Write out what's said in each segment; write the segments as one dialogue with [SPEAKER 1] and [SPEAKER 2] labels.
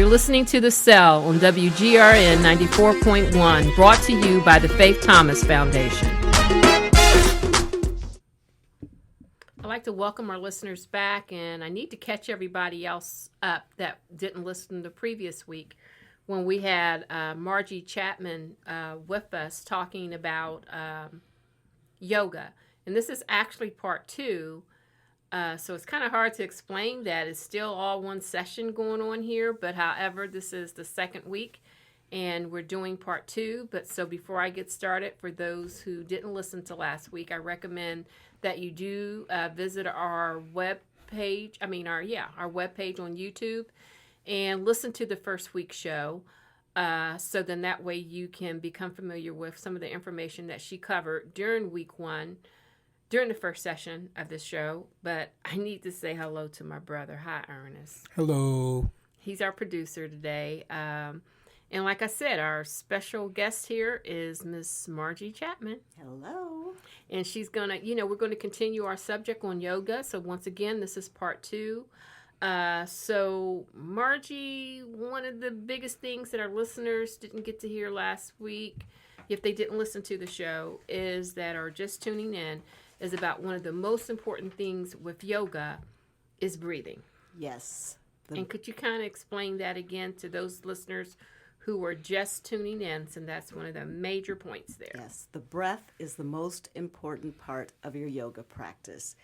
[SPEAKER 1] listening to The Cell on WGRN 94.1, brought to you by the Faith Thomas Foundation. I'd like to welcome our listeners back, and I need to catch everybody else up that didn't listen the previous week when we had Margie Chapman with us talking about yoga. And this is actually part 2. So it's kind of hard to explain that. It's still all one session going on here, but however, this is the second week and we're doing part 2. But so before I get started, for those who didn't listen to last week, I recommend that you do visit our web page. Our web page on YouTube and listen to the first week's show. So then that way you can become familiar with some of the information that she covered during week 1. During the first session of this show, but I need to say hello to my brother. Hi, Ernest.
[SPEAKER 2] Hello.
[SPEAKER 1] He's our producer today. And like I said, our special guest here is Miss Margie Chapman.
[SPEAKER 3] Hello.
[SPEAKER 1] And she's going to, we're going to continue our subject on yoga. So once again, this is part 2. So Margie, one of the biggest things that our listeners didn't get to hear last week, if they didn't listen to the show, is that are just tuning in, is about one of the most important things with yoga is breathing.
[SPEAKER 3] Yes.
[SPEAKER 1] And could you kind of explain that again to those listeners who are just tuning in, and that's one of the major points there.
[SPEAKER 3] Yes, the breath is the most important part of your yoga practice.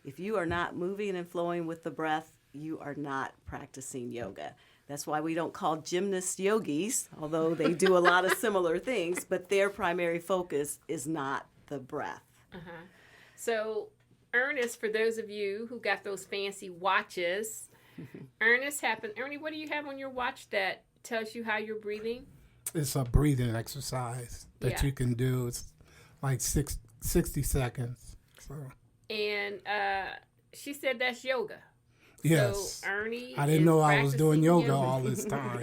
[SPEAKER 3] If you are not moving and flowing with the breath, you are not practicing yoga. That's why we don't call gymnasts yogis, although they do a lot of similar things, but their primary focus is not the breath.
[SPEAKER 1] Uh-huh. So, Ernest, for those of you who got those fancy watches, Ernie, what do you have on your watch that tells you how you're breathing?
[SPEAKER 2] It's a breathing exercise that you can do. It's like 60 seconds. So.
[SPEAKER 1] And she said that's yoga.
[SPEAKER 2] Yes.
[SPEAKER 1] So Ernie,
[SPEAKER 2] I didn't know I was doing yoga all this time.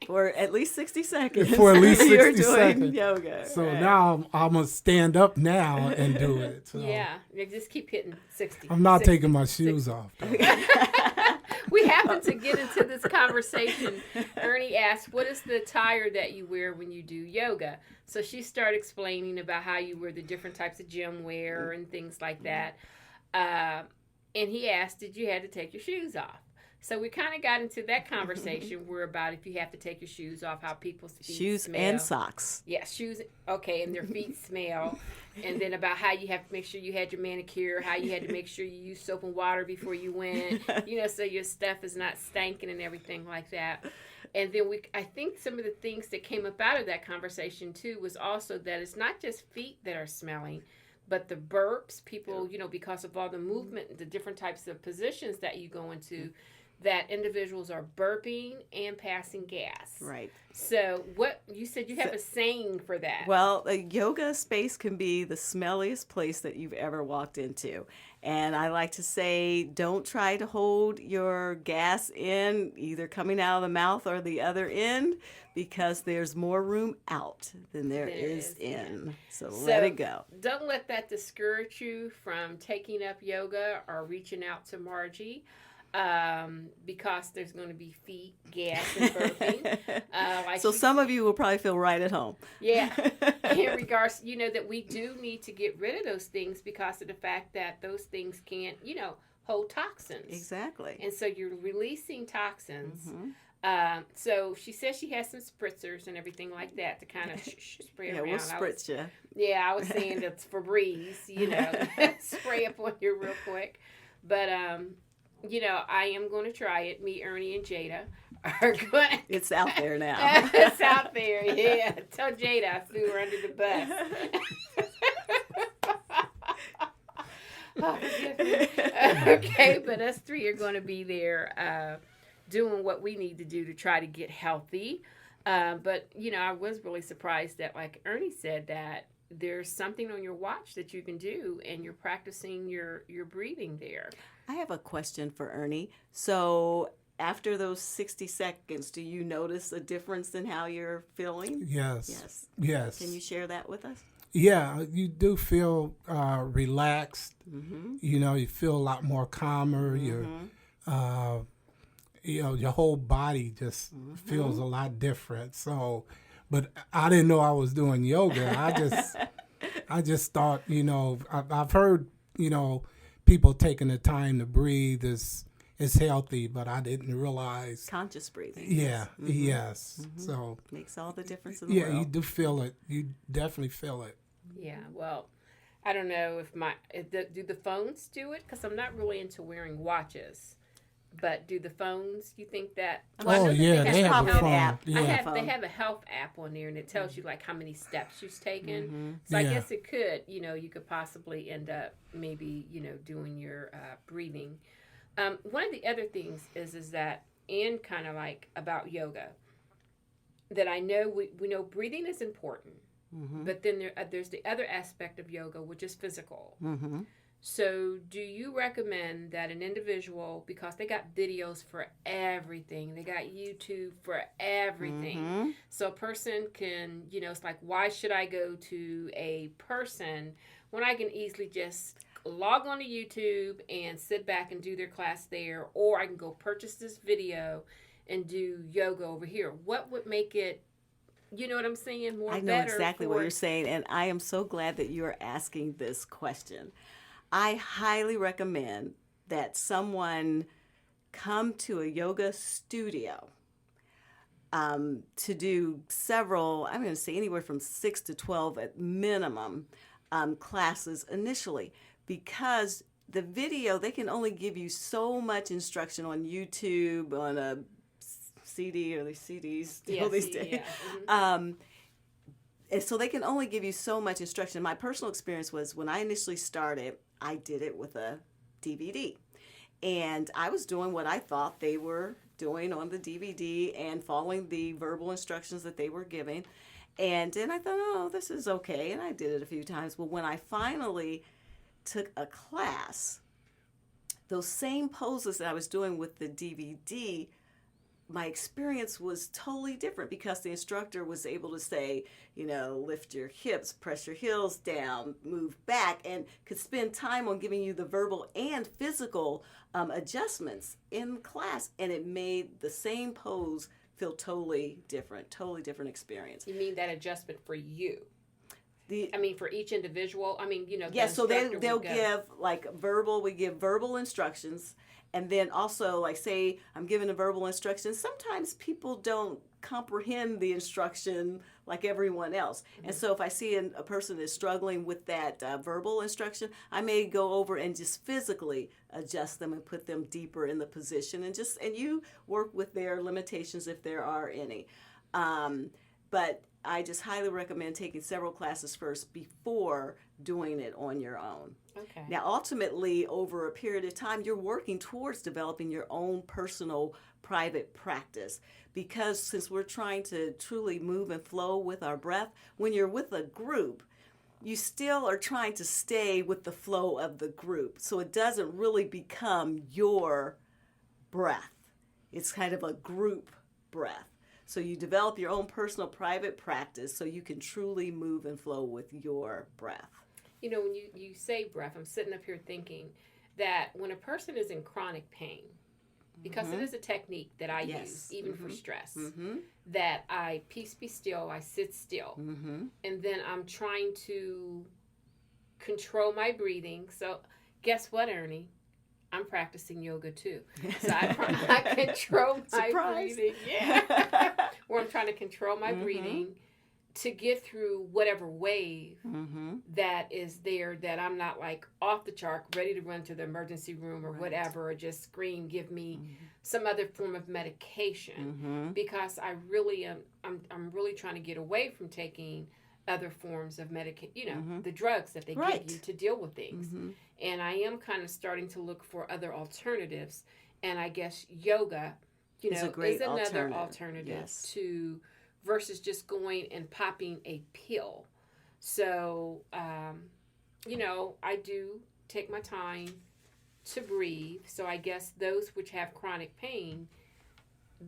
[SPEAKER 3] For at least 60 seconds.
[SPEAKER 2] For at least 60
[SPEAKER 3] you're doing
[SPEAKER 2] seconds.
[SPEAKER 3] yoga.
[SPEAKER 2] So now I'm going to stand up now and do it. So.
[SPEAKER 1] Yeah, just keep hitting 60.
[SPEAKER 2] I'm not
[SPEAKER 1] 60,
[SPEAKER 2] taking my shoes
[SPEAKER 1] 60.
[SPEAKER 2] off.
[SPEAKER 1] We happen to get into this conversation. Ernie asked, what is the attire that you wear when you do yoga? So she started explaining about how you wear the different types of gym wear and things like that. And he asked, did you have to take your shoes off? So we kind of got into that conversation where about if you have to take your shoes off, how people's feet
[SPEAKER 3] shoes
[SPEAKER 1] smell.
[SPEAKER 3] And socks.
[SPEAKER 1] Yeah, shoes. Okay, and their feet smell. And then about how you have to make sure you had your manicure, how you had to make sure you use soap and water before you went, so your stuff is not stinking and everything like that. And then I think some of the things that came up out of that conversation too was also that it's not just feet that are smelling, but the burps, people, because of all the movement, the different types of positions that you go into, that individuals are burping and passing gas.
[SPEAKER 3] Right.
[SPEAKER 1] So what you said, you have a saying for that.
[SPEAKER 3] Well, a yoga space can be the smelliest place that you've ever walked into. And I like to say, don't try to hold your gas in, either coming out of the mouth or the other end, because there's more room out than there is in. So let it go.
[SPEAKER 1] Don't let that discourage you from taking up yoga or reaching out to Margie. Because there's going to be feet, gas, and burping.
[SPEAKER 3] So some of you will probably feel right at home.
[SPEAKER 1] Yeah. In regards, that we do need to get rid of those things because of the fact that those things can't, hold toxins.
[SPEAKER 3] Exactly.
[SPEAKER 1] And so you're releasing toxins. Mm-hmm. So she says she has some spritzers and everything like that to kind of spray around.
[SPEAKER 3] Yeah, we'll spritz you.
[SPEAKER 1] Yeah, I was saying that's Febreze, spray up on you real quick. But, I am going to try it. Me, Ernie, and Jada are going.
[SPEAKER 3] It's out there now.
[SPEAKER 1] It's out there, yeah. Tell Jada I threw her under the bus. Okay, but us 3 are going to be there doing what we need to do to try to get healthy. But, I was really surprised that, like Ernie said, that there's something on your watch that you can do, and you're practicing your breathing there.
[SPEAKER 3] I have a question for Ernie. So after those 60 seconds, do you notice a difference in how you're feeling?
[SPEAKER 2] Yes.
[SPEAKER 3] Can you share that with us?
[SPEAKER 2] Yeah, you do feel relaxed.
[SPEAKER 3] Mm-hmm.
[SPEAKER 2] You feel a lot more calmer.
[SPEAKER 3] Mm-hmm.
[SPEAKER 2] your whole body just feels a lot different. So, but I didn't know I was doing yoga. I just thought, I've heard, people taking the time to breathe is healthy, but I didn't realize.
[SPEAKER 3] Conscious breathing.
[SPEAKER 2] Yeah, yes. So
[SPEAKER 3] Makes all the difference in the
[SPEAKER 2] yeah,
[SPEAKER 3] world.
[SPEAKER 2] you do feel it. You definitely feel it.
[SPEAKER 1] Yeah, well, I don't know do the phones do it? Because I'm not really into wearing watches. But do the phones, you think that?
[SPEAKER 2] Well, oh, yeah, they have
[SPEAKER 3] probably
[SPEAKER 2] a
[SPEAKER 3] an
[SPEAKER 2] phone.
[SPEAKER 3] app.
[SPEAKER 2] Yeah.
[SPEAKER 1] They have a health app on there, and it tells you like how many steps you've taken. So I
[SPEAKER 2] Yeah.
[SPEAKER 1] guess it could, you could possibly end up maybe, doing your breathing. One of the other things is that, and kind of like about yoga, that I know we know breathing is important, but then there's the other aspect of yoga, which is physical. So, do you recommend that an individual, because they got videos for everything, they got YouTube for everything, so a person can, it's like, why should I go to a person when I can easily just log on to YouTube and sit back and do their class there, or I can go purchase this video and do yoga over here? What would make it, you know what I'm saying, more better?
[SPEAKER 3] I know exactly what you're saying, and I am so glad that you're asking this question. I highly recommend that someone come to a yoga studio to do several, I'm going to say anywhere from 6 to 12 at minimum classes initially, because the video, they can only give you so much instruction on YouTube, on a CD or the CDs still these days. Yeah. And so they can only give you so much instruction. My personal experience was when I initially started, I did it with a DVD. And I was doing what I thought they were doing on the DVD and following the verbal instructions that they were giving. And then I thought, oh, this is okay. And I did it a few times. But when I finally took a class, those same poses that I was doing with the DVD, my experience was totally different because the instructor was able to say, lift your hips, press your heels down, move back, and could spend time on giving you the verbal and physical adjustments in class. And it made the same pose feel totally different experience.
[SPEAKER 1] You mean that adjustment for you? For each individual?
[SPEAKER 3] Yeah, so they'll give we give verbal instructions. And then also, like, say I'm giving a verbal instruction, sometimes people don't comprehend the instruction like everyone else. And so if I see a person is struggling with that verbal instruction, I may go over and just physically adjust them and put them deeper in the position and you work with their limitations if there are any. But I just highly recommend taking several classes first before doing it on your own.
[SPEAKER 1] Okay.
[SPEAKER 3] Now, ultimately, over a period of time, you're working towards developing your own personal private practice, because since we're trying to truly move and flow with our breath, when you're with a group, you still are trying to stay with the flow of the group. So it doesn't really become your breath. It's kind of a group breath. So you develop your own personal private practice so you can truly move and flow with your breath.
[SPEAKER 1] When you say breath, I'm sitting up here thinking that when a person is in chronic pain, because it is a technique that I use even for stress, that I peace be still, I sit still, and then I'm trying to control my breathing. So guess what, Ernie? I'm practicing yoga too. So I control my breathing. Yeah. Where I'm trying to control my breathing to get through whatever wave that is there, that I'm not like off the chart, ready to run to the emergency room or whatever, or just scream, give me some other form of medication, because I really am, I'm really trying to get away from taking other forms of medication, the drugs that they give you to deal with things. And I am kind of starting to look for other alternatives. And I guess yoga, is another alternative to, versus just going and popping a pill. So, I do take my time to breathe. So I guess those which have chronic pain,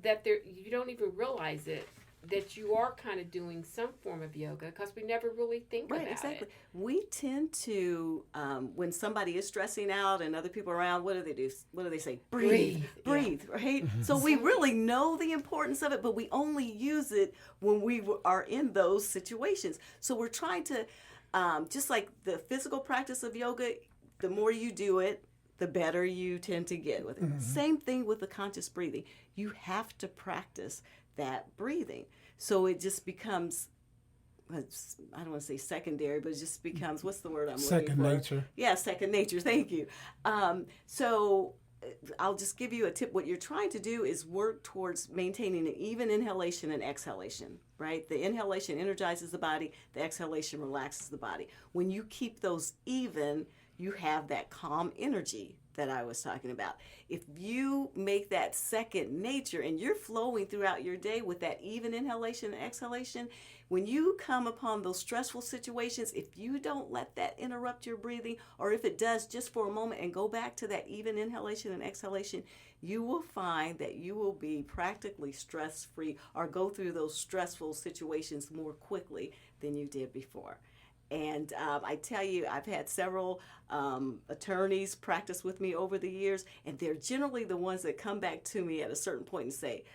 [SPEAKER 1] that you don't even realize it, that you are kind of doing some form of yoga, because we never really think
[SPEAKER 3] Right,
[SPEAKER 1] about
[SPEAKER 3] exactly.
[SPEAKER 1] it.
[SPEAKER 3] We tend to, when somebody is stressing out and other people are around, what do they do? What do they say? Breathe,
[SPEAKER 1] Breathe,
[SPEAKER 3] breathe, right? So we really know the importance of it, but we only use it when we are in those situations. So we're trying to, just like the physical practice of yoga, the more you do it, the better you tend to get with it. Same thing with the conscious breathing. You have to practice that breathing. So it just becomes, I don't want to say secondary, but it just becomes, what's the word I'm
[SPEAKER 2] Second
[SPEAKER 3] looking for?
[SPEAKER 2] nature.
[SPEAKER 3] Yeah, second nature. Thank you. So I'll just give you a tip. What you're trying to do is work towards maintaining an even inhalation and exhalation, right? The inhalation energizes the body, the exhalation relaxes the body. When you keep those even, you have that calm energy that I was talking about. If you make that second nature and you're flowing throughout your day with that even inhalation and exhalation, when you come upon those stressful situations, if you don't let that interrupt your breathing, or if it does just for a moment and go back to that even inhalation and exhalation, you will find that you will be practically stress-free or go through those stressful situations more quickly than you did before. And I tell you, I've had several attorneys practice with me over the years, and they're generally the ones that come back to me at a certain point and say,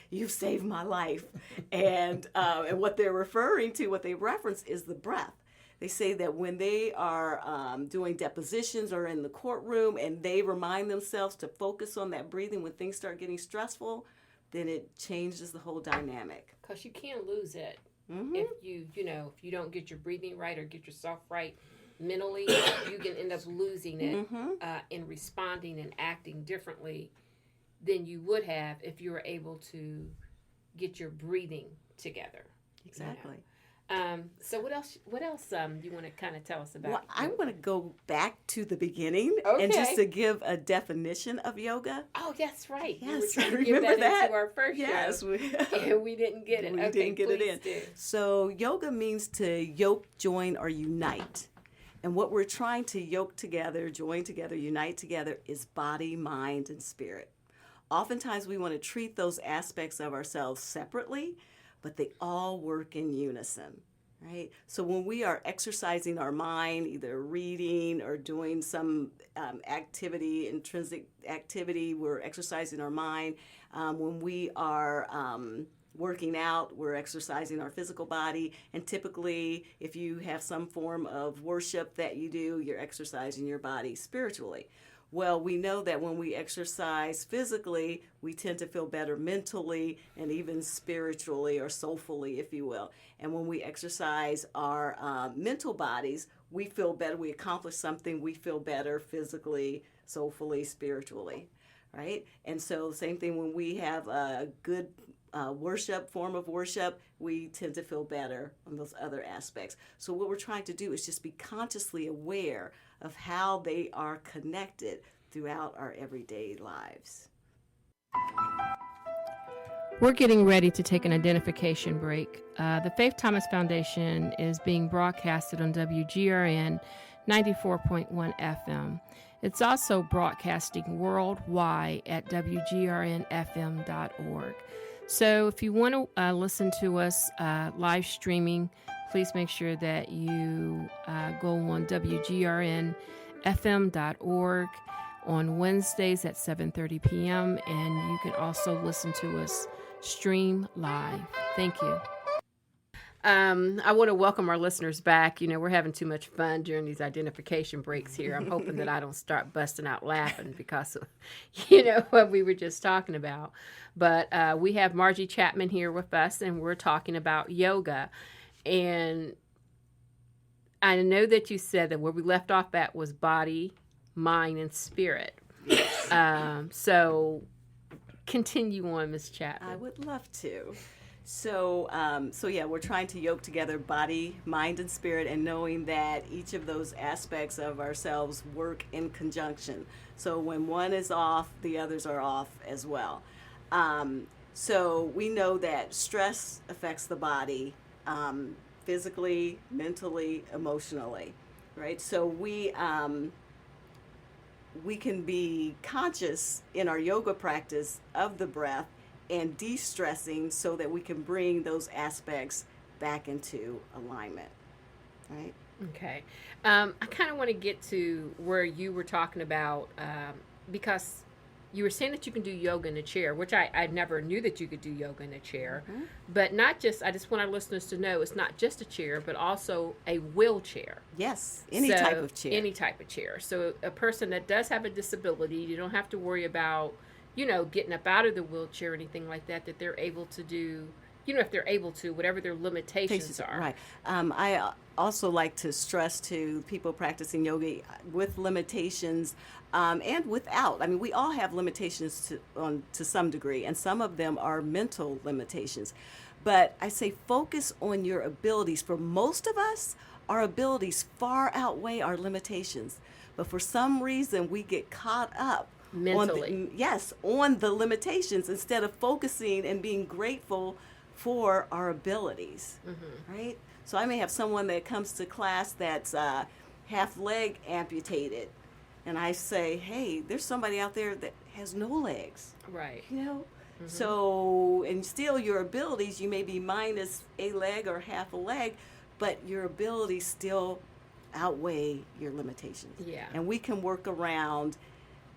[SPEAKER 3] "You've saved my life." And what they're referring to, what they reference, is the breath. They say that when they are doing depositions or in the courtroom and they remind themselves to focus on that breathing when things start getting stressful, then it changes the whole dynamic.
[SPEAKER 1] Because you can't lose it. If if you don't get your breathing right or get yourself right mentally, you can end up losing it in responding and acting differently than you would have if you were able to get your breathing together.
[SPEAKER 3] Exactly.
[SPEAKER 1] So what else you want to kind of tell us about?
[SPEAKER 3] Well, I want to go back to the beginning
[SPEAKER 1] Okay.
[SPEAKER 3] and just to give a definition of yoga.
[SPEAKER 1] Oh, that's right.
[SPEAKER 3] Yes,
[SPEAKER 1] We were trying to
[SPEAKER 3] remember
[SPEAKER 1] give
[SPEAKER 3] that?
[SPEAKER 1] into our first
[SPEAKER 3] Yes,
[SPEAKER 1] show.
[SPEAKER 3] we,
[SPEAKER 1] And we didn't get it.
[SPEAKER 3] we
[SPEAKER 1] Okay,
[SPEAKER 3] didn't get it
[SPEAKER 1] please
[SPEAKER 3] in.
[SPEAKER 1] do.
[SPEAKER 3] So yoga means to yoke, join, or unite. And what we're trying to yoke together, join together, unite together is body, mind, and spirit. Oftentimes we want to treat those aspects of ourselves separately, but they all work in unison. Right? So when we are exercising our mind, either reading or doing some activity, intrinsic activity, we're exercising our mind. When we are working out, we're exercising our physical body. And typically, if you have some form of worship that you do, you're exercising your body spiritually. Well, we know that when we exercise physically, we tend to feel better mentally and even spiritually or soulfully, if you will. And when we exercise our mental bodies, we feel better. We accomplish something. We feel better physically, soulfully, spiritually, right? And so same thing when we have a good form of worship, we tend to feel better on those other aspects. So what we're trying to do is just be consciously aware of how they are connected throughout our everyday lives.
[SPEAKER 1] We're getting ready to take an identification break. The Faith Thomas Foundation is being broadcasted on WGRN 94.1 FM. It's also broadcasting worldwide at WGRNFM.org. So if you want to listen to us live streaming, please make sure that you go on WGRNFM.org on Wednesdays at 7:30 p.m. And you can also listen to us stream live. Thank you. I want to welcome our listeners back. You know, we're having too much fun during these identification breaks here. I'm hoping that I don't start busting out laughing because of, what we were just talking about. But we have Margie Chapman here with us, and we're talking about yoga. And I know that you said that where we left off at was body, mind, and spirit. So continue on, Ms. Chapman.
[SPEAKER 3] I would love to. So yeah, we're trying to yoke together body, mind, and spirit, and knowing that each of those aspects of ourselves work in conjunction. So when one is off, the others are off as well. So we know that stress affects the body physically, mentally, emotionally, right? So we can be conscious in our yoga practice of the breath and de-stressing so that we can bring those aspects back into alignment, right?
[SPEAKER 1] Okay. I kind of want to get to where you were talking about, because you were saying that you can do yoga in a chair, which I never knew that you could do yoga in a chair.
[SPEAKER 3] Mm-hmm.
[SPEAKER 1] But not just, I just want our listeners to know it's not just a chair, but also a wheelchair.
[SPEAKER 3] Yes, any
[SPEAKER 1] So,
[SPEAKER 3] type of chair.
[SPEAKER 1] Any type of chair. So a person that does have a disability, you don't have to worry about, getting up out of the wheelchair or anything like that, that they're able to do, if they're able to, whatever their limitations are.
[SPEAKER 3] Right. I also like to stress to people practicing yoga with limitations and without. I mean, we all have limitations to some degree, and some of them are mental limitations. But I say focus on your abilities. For most of us, our abilities far outweigh our limitations. But for some reason, we get caught up
[SPEAKER 1] Mentally.
[SPEAKER 3] on the limitations instead of focusing and being grateful for our abilities, right? So I may have someone that comes to class that's half leg amputated, and I say, hey, there's somebody out there that has no legs,
[SPEAKER 1] Right.
[SPEAKER 3] So, and still your abilities, you may be minus a leg or half a leg, but your abilities still outweigh your limitations.
[SPEAKER 1] Yeah.
[SPEAKER 3] And we can work around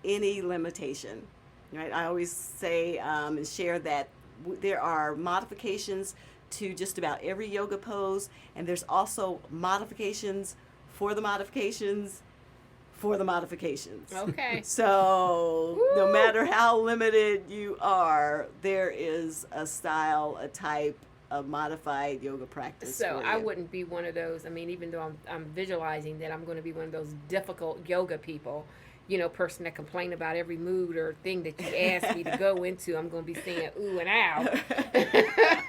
[SPEAKER 3] any limitation, right? I always say and share that there are modifications to just about every yoga pose, and there's also modifications for the modifications for the modifications.
[SPEAKER 1] Okay.
[SPEAKER 3] So no matter how limited you are, there is a style, a type of modified yoga practice.
[SPEAKER 1] So
[SPEAKER 3] for
[SPEAKER 1] I
[SPEAKER 3] you.
[SPEAKER 1] wouldn't be one of those. I mean, even though I'm visualizing that I'm going to be one of those difficult yoga people, person that complain about every mood or thing that you ask me to go into, I'm going to be saying ooh and ow.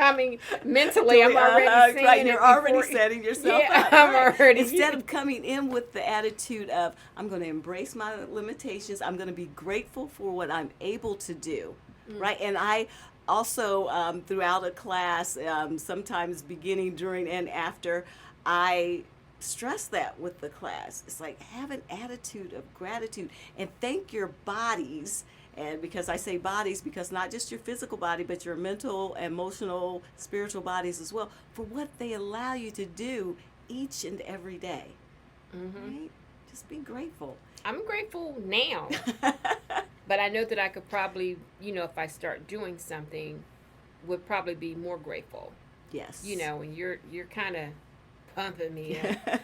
[SPEAKER 1] I mean, mentally, I'm already saying
[SPEAKER 3] right,
[SPEAKER 1] it
[SPEAKER 3] you're already
[SPEAKER 1] before-
[SPEAKER 3] setting yourself
[SPEAKER 1] Yeah,
[SPEAKER 3] up.
[SPEAKER 1] I'm
[SPEAKER 3] right.
[SPEAKER 1] already-
[SPEAKER 3] Instead of coming in with the attitude of, I'm going to embrace my limitations, I'm going to be grateful for what I'm able to do, right? And I also, throughout a class, sometimes beginning, during, and after, I stress that with the class. It's like, have an attitude of gratitude and thank your bodies. And because I say bodies, because not just your physical body, but your mental, emotional, spiritual bodies as well, for what they allow you to do each and every day. Right? Just be grateful.
[SPEAKER 1] I'm grateful now, but I know that I could probably, if I start doing something, would probably be more grateful.
[SPEAKER 3] Yes.
[SPEAKER 1] And you're kind of pumping me up.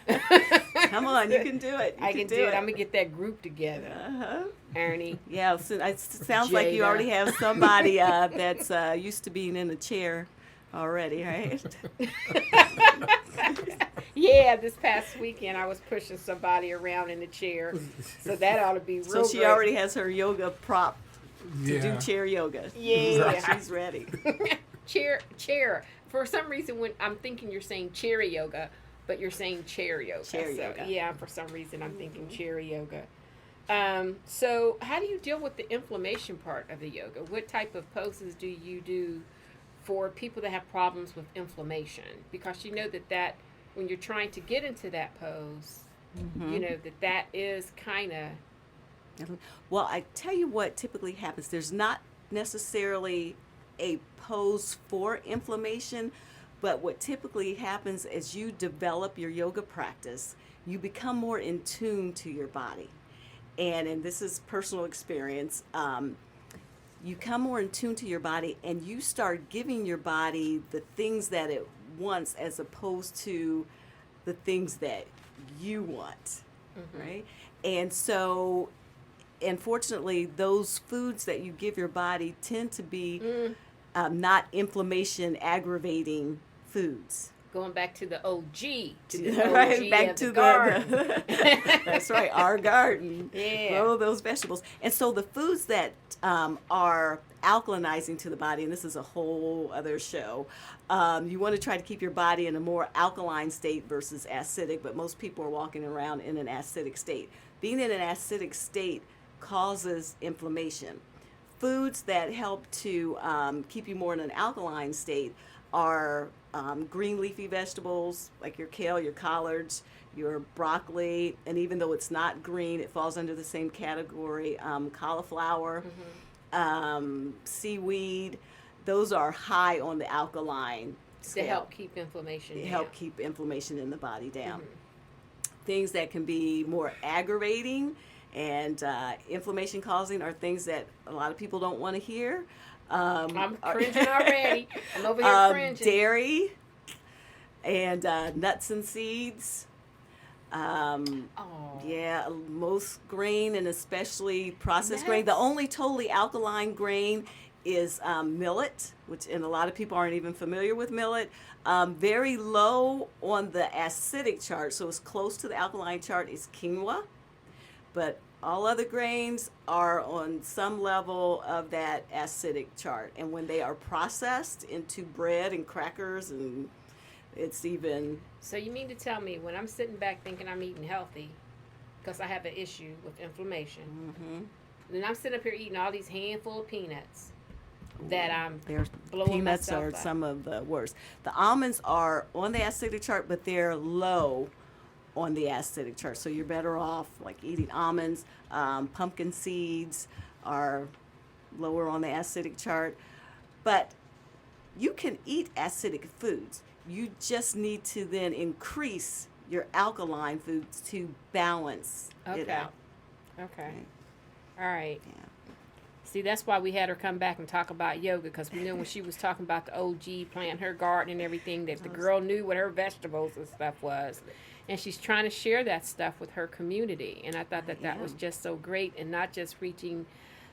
[SPEAKER 3] Come on, you can do it. You
[SPEAKER 1] I can do it. I'm gonna get that group together,
[SPEAKER 3] Uh-huh.
[SPEAKER 1] Ernie.
[SPEAKER 3] Yeah, so it sounds like you
[SPEAKER 1] Jada.
[SPEAKER 3] already have somebody that's used to being in a chair already, right?
[SPEAKER 1] Yeah, this past weekend I was pushing somebody around in a chair, so that ought to be real.
[SPEAKER 3] So she
[SPEAKER 1] great.
[SPEAKER 3] already has her yoga prop to do
[SPEAKER 2] Yeah.
[SPEAKER 3] chair yoga.
[SPEAKER 1] Yeah.
[SPEAKER 3] So she's ready.
[SPEAKER 1] chair. For some reason, when I'm thinking you're saying chair yoga, but you're saying chair yoga.
[SPEAKER 3] Chair
[SPEAKER 1] So,
[SPEAKER 3] yoga.
[SPEAKER 1] yeah, for some reason I'm thinking chair yoga. So how do you deal with the inflammation part of the yoga? What type of poses do you do for people that have problems with inflammation? Because you know that when you're trying to get into that pose, you know that is kind of
[SPEAKER 3] Well, I tell you what typically happens. There's not necessarily a pose for inflammation, but what typically happens as you develop your yoga practice, you become more in tune to your body. And this is personal experience, you come more in tune to your body and you start giving your body the things that it wants as opposed to the things that you want, right? And so, unfortunately, those foods that you give your body tend to be not inflammation aggravating foods.
[SPEAKER 1] going back to the OG, to the OG
[SPEAKER 3] Right, back
[SPEAKER 1] of
[SPEAKER 3] to
[SPEAKER 1] the garden.
[SPEAKER 3] that's right, our garden.
[SPEAKER 1] Yeah.
[SPEAKER 3] Grow those vegetables. And so the foods that are alkalinizing to the body, and this is a whole other show, you want to try to keep your body in a more alkaline state versus acidic, but most people are walking around in an acidic state. Being in an acidic state causes inflammation. Foods that help to keep you more in an alkaline state are green leafy vegetables like your kale, your collards, your broccoli, and even though it's not green, it falls under the same category, cauliflower, seaweed. those are high on the alkaline
[SPEAKER 1] To
[SPEAKER 3] scale.
[SPEAKER 1] help keep inflammation down.
[SPEAKER 3] Help keep inflammation in the body down.
[SPEAKER 1] Mm-hmm.
[SPEAKER 3] Things that can be more aggravating and inflammation causing are things that a lot of people don't want to hear.
[SPEAKER 1] I'm cringing already. I'm over here cringing.
[SPEAKER 3] Dairy and nuts and seeds.
[SPEAKER 1] Oh.
[SPEAKER 3] Yeah, most grain and especially processed grain. The
[SPEAKER 1] Nuts.
[SPEAKER 3] only totally alkaline grain is millet, and a lot of people aren't even familiar with millet. Very low on the acidic chart, so it's close to the alkaline chart, is quinoa. But all other grains are on some level of that acidic chart. And when they are processed into bread and crackers, and it's even...
[SPEAKER 1] So you mean to tell me when I'm sitting back thinking I'm eating healthy because I have an issue with inflammation, then I'm sitting up here eating all these handful of peanuts that I'm blowing
[SPEAKER 3] Peanuts
[SPEAKER 1] myself
[SPEAKER 3] are
[SPEAKER 1] up.
[SPEAKER 3] some of the worst. The almonds are on the acidic chart, but they're low on the acidic chart. So you're better off like eating almonds. Pumpkin seeds are lower on the acidic chart. But you can eat acidic foods. You just need to then increase your alkaline foods to balance it
[SPEAKER 1] Okay.
[SPEAKER 3] out.
[SPEAKER 1] Okay. All right.
[SPEAKER 3] Yeah.
[SPEAKER 1] See, that's why we had her come back and talk about yoga, because we knew when she was talking about the OG planting her garden and everything that the girl knew what her vegetables and stuff was. And she's trying to share that stuff with her community. And I thought that was just so great, and not just reaching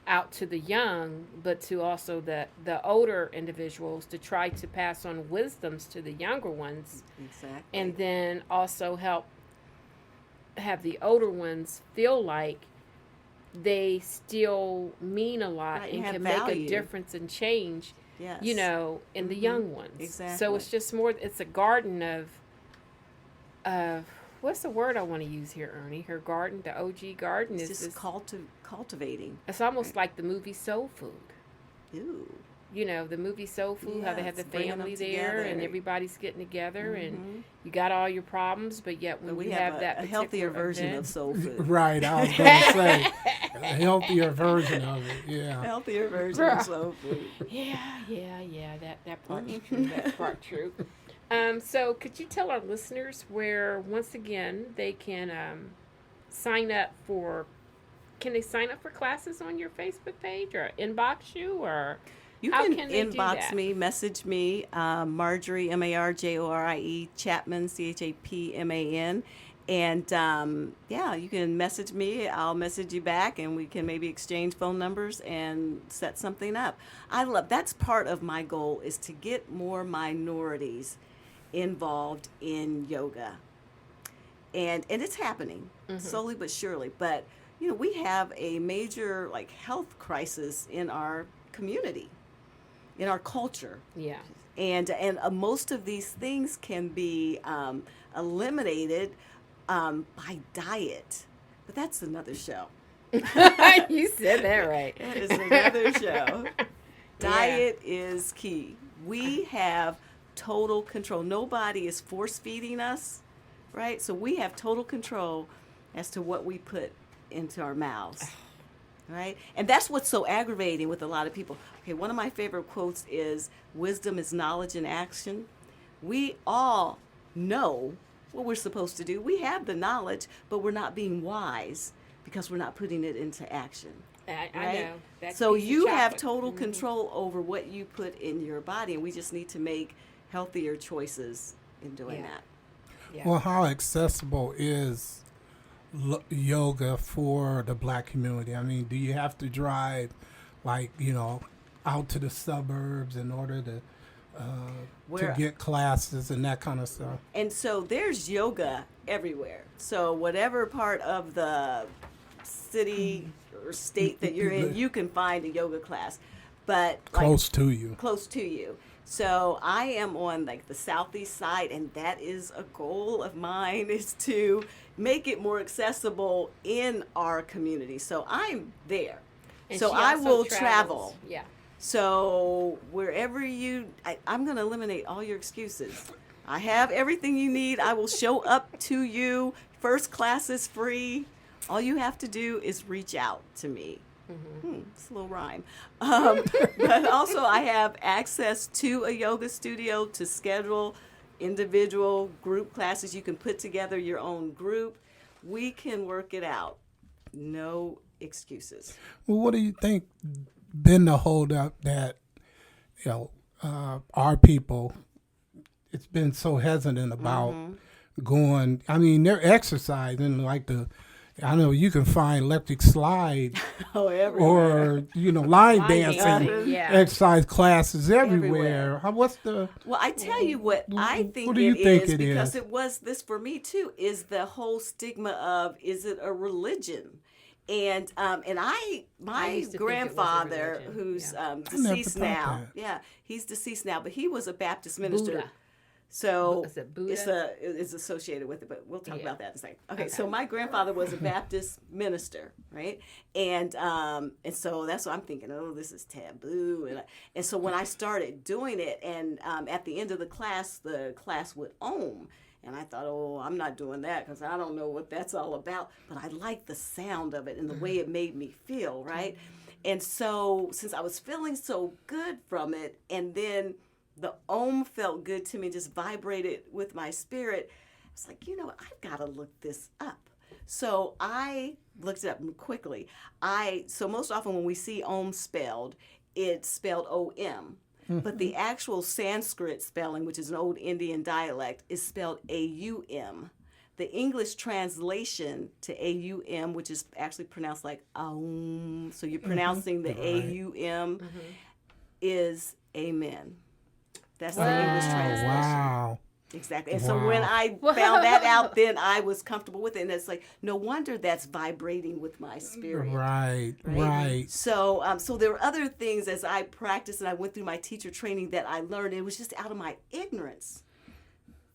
[SPEAKER 1] out to the young, but to also the older individuals to try to pass on wisdoms to the younger ones.
[SPEAKER 3] Exactly.
[SPEAKER 1] And then also help have the older ones feel like they still mean a lot
[SPEAKER 3] Right,
[SPEAKER 1] and
[SPEAKER 3] have
[SPEAKER 1] can make a
[SPEAKER 3] value.
[SPEAKER 1] difference and change,
[SPEAKER 3] Yes.
[SPEAKER 1] you know, in the young ones.
[SPEAKER 3] Exactly.
[SPEAKER 1] So it's just more, it's a garden of what's the word I want to use here, Ernie? Her garden, the OG garden
[SPEAKER 3] It's
[SPEAKER 1] is
[SPEAKER 3] just cultivating.
[SPEAKER 1] it's almost like the movie Soul Food.
[SPEAKER 3] Ooh.
[SPEAKER 1] You know, the movie Soul Food, how they have the
[SPEAKER 3] Yes, bringing them
[SPEAKER 1] family there
[SPEAKER 3] together.
[SPEAKER 1] and everybody's getting together and you got all your problems, but yet when
[SPEAKER 3] But we
[SPEAKER 1] you
[SPEAKER 3] have
[SPEAKER 1] have that
[SPEAKER 3] a healthier
[SPEAKER 1] particular
[SPEAKER 3] version
[SPEAKER 1] event-
[SPEAKER 3] of soul food.
[SPEAKER 2] Right, I was going to say a healthier version of it. Yeah.
[SPEAKER 3] Healthier version of soul food.
[SPEAKER 1] Yeah, that part's true. That part true. So could you tell our listeners where, once again, they can sign up for, can they sign up for classes on your Facebook page or inbox you, or
[SPEAKER 3] You
[SPEAKER 1] how
[SPEAKER 3] can
[SPEAKER 1] they do
[SPEAKER 3] inbox
[SPEAKER 1] that?
[SPEAKER 3] me, message me, Marjorie, Marjorie, Chapman, Chapman. And you can message me. I'll message you back, and we can maybe exchange phone numbers and set something up. That's part of my goal, is to get more minorities involved in yoga. And it's happening slowly but surely. But, you know, we have a major health crisis in our community, in our culture.
[SPEAKER 1] Yeah.
[SPEAKER 3] And most of these things can be eliminated by diet. But that's another show.
[SPEAKER 1] You said that right.
[SPEAKER 3] That is another show. Diet is key. We have total control. Nobody is force feeding us, right? So we have total control as to what we put into our mouths, right? And that's what's so aggravating with a lot of people. Okay, one of my favorite quotes is, "Wisdom is knowledge in action." We all know what we're supposed to do. We have the knowledge, but we're not being wise because we're not putting it into action.
[SPEAKER 1] I
[SPEAKER 3] Right?
[SPEAKER 1] know. That
[SPEAKER 3] So
[SPEAKER 1] piece of
[SPEAKER 3] you have
[SPEAKER 1] chocolate.
[SPEAKER 3] total control over what you put in your body, and we just need to make healthier choices in doing
[SPEAKER 1] Yeah.
[SPEAKER 3] that.
[SPEAKER 1] Yeah.
[SPEAKER 2] Well, how accessible is yoga for the black community? I mean, do you have to drive, out to the suburbs in order to get classes and that kind of stuff?
[SPEAKER 3] And so there's yoga everywhere. So whatever part of the city or state that you're in, you can find a yoga class. But
[SPEAKER 2] Close to you.
[SPEAKER 3] close to you. So I am on the southeast side, and that is a goal of mine, is to make it more accessible in our community. So I'm there.
[SPEAKER 1] And
[SPEAKER 3] So
[SPEAKER 1] she
[SPEAKER 3] I
[SPEAKER 1] also
[SPEAKER 3] will
[SPEAKER 1] travels.
[SPEAKER 3] travel.
[SPEAKER 1] Yeah.
[SPEAKER 3] So wherever I'm going to eliminate all your excuses. I have everything you need. I will show up to you. First class is free. All you have to do is reach out to me. It's a little rhyme. But also I have access to a yoga studio to schedule individual group classes. You can put together your own group. We can work it out. No excuses.
[SPEAKER 2] Well, what do you think been the holdup that our people? It's been so hesitant about going. I mean, they're exercising like I know you can find electric slide or line dancing exercise classes everywhere. What's the?
[SPEAKER 3] Well, I tell you what I think
[SPEAKER 2] what do you think it
[SPEAKER 3] because
[SPEAKER 2] is?
[SPEAKER 3] it was this for me too, is the whole stigma of, is it a religion? And my
[SPEAKER 1] used to think it was a
[SPEAKER 3] grandfather,
[SPEAKER 1] religion.
[SPEAKER 3] who's
[SPEAKER 2] never
[SPEAKER 3] deceased
[SPEAKER 2] thought
[SPEAKER 3] now,
[SPEAKER 2] that.
[SPEAKER 3] he's deceased now, but he was a Baptist minister.
[SPEAKER 1] Buddha.
[SPEAKER 3] So
[SPEAKER 1] Is it Buddha?
[SPEAKER 3] it's associated with it, but we'll talk
[SPEAKER 1] Yeah.
[SPEAKER 3] about that in a second. Okay,
[SPEAKER 1] Okay.
[SPEAKER 3] so my grandfather was a Baptist minister, right? And so that's what I'm thinking. Oh, this is taboo, and so when I started doing it, and at the end of the class would Om. And I thought, oh, I'm not doing that because I don't know what that's all about. But I liked the sound of it and the way it made me feel, right? And so since I was feeling so good from it, and then the Om felt good to me, just vibrated with my spirit, I was like, I've got to look this up. So I looked it up quickly. So most often when we see Om spelled, it's spelled O-M. But the actual Sanskrit spelling, which is an old Indian dialect, is spelled A-U-M. The English translation to A-U-M, which is actually pronounced like Aum, so you're pronouncing the A-U-M, is Amen. That's the English translation.
[SPEAKER 2] Wow.
[SPEAKER 3] Exactly. And so when I found that out, then I was comfortable with it. And it's like, no wonder that's vibrating with my spirit.
[SPEAKER 2] Right.
[SPEAKER 3] So there were other things as I practiced and I went through my teacher training that I learned. It was just out of my ignorance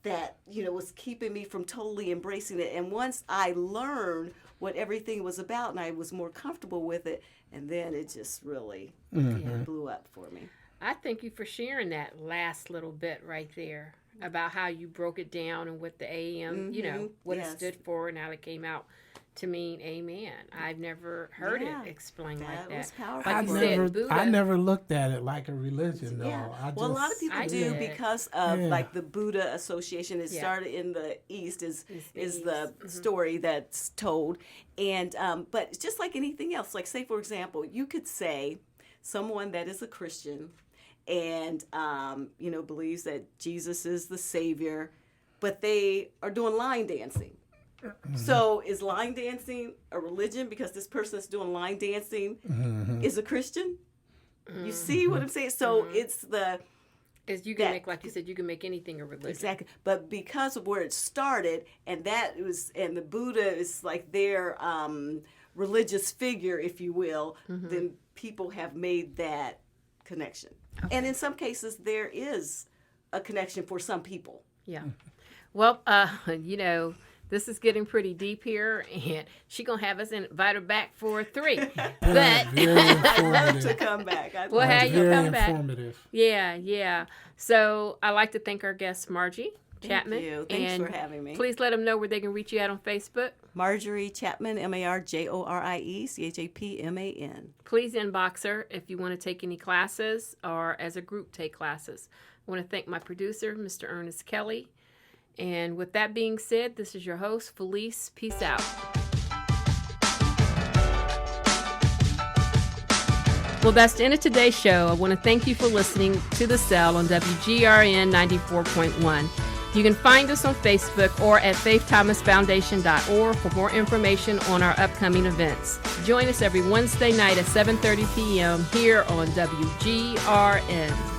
[SPEAKER 3] that, was keeping me from totally embracing it. And once I learned what everything was about and I was more comfortable with it, and then it just really blew up for me.
[SPEAKER 1] I thank you for sharing that last little bit right there about how you broke it down and what the AM, what it stood for and how it came out to mean amen. I've never heard it explained like that.
[SPEAKER 3] Was powerful.
[SPEAKER 1] Like you said, Buddha.
[SPEAKER 2] I never looked at it like a religion, though.
[SPEAKER 3] Yeah.
[SPEAKER 2] A
[SPEAKER 3] Well, a lot of people
[SPEAKER 1] I
[SPEAKER 3] do
[SPEAKER 1] did.
[SPEAKER 3] because of like the Buddha Association. It
[SPEAKER 1] Yeah.
[SPEAKER 3] started in the East is
[SPEAKER 1] East.
[SPEAKER 3] the story that's told. And but it's just like anything else. Like say, for example, you could say someone that is a Christian and believes that Jesus is the Savior, but they are doing line dancing. So is line dancing a religion because this person that's doing line dancing is a Christian? You see what I'm saying? So it's
[SPEAKER 1] Is you can make, like you said, you can make anything a religion.
[SPEAKER 3] exactly, but because of where it started, and the Buddha is like their religious figure, if you will, then people have made that connection. Okay. And in some cases, there is a connection for some people.
[SPEAKER 1] Yeah. Well, this is getting pretty deep here, and she's going to have us invite her back for 3. But
[SPEAKER 2] very informative.
[SPEAKER 3] To come back.
[SPEAKER 1] we'll have you
[SPEAKER 2] Very
[SPEAKER 1] come back.
[SPEAKER 2] informative.
[SPEAKER 1] Yeah. So I'd like to thank our guest, Margie Chapman.
[SPEAKER 3] Thank you. Thanks
[SPEAKER 1] and
[SPEAKER 3] for having me.
[SPEAKER 1] Please let them know where they can reach you at on Facebook.
[SPEAKER 3] Marjorie Chapman, MarjorieChapman.
[SPEAKER 1] Please inbox her if you want to take any classes or as a group take classes. I want to thank my producer, Mr. Ernest Kelly. And with that being said, this is your host, Felice. Peace out. Well, that's the end of today's show. I want to thank you for listening to The Cell on WGRN 94.1. You can find us on Facebook or at faiththomasfoundation.org for more information on our upcoming events. Join us every Wednesday night at 7:30 p.m. here on WGRN.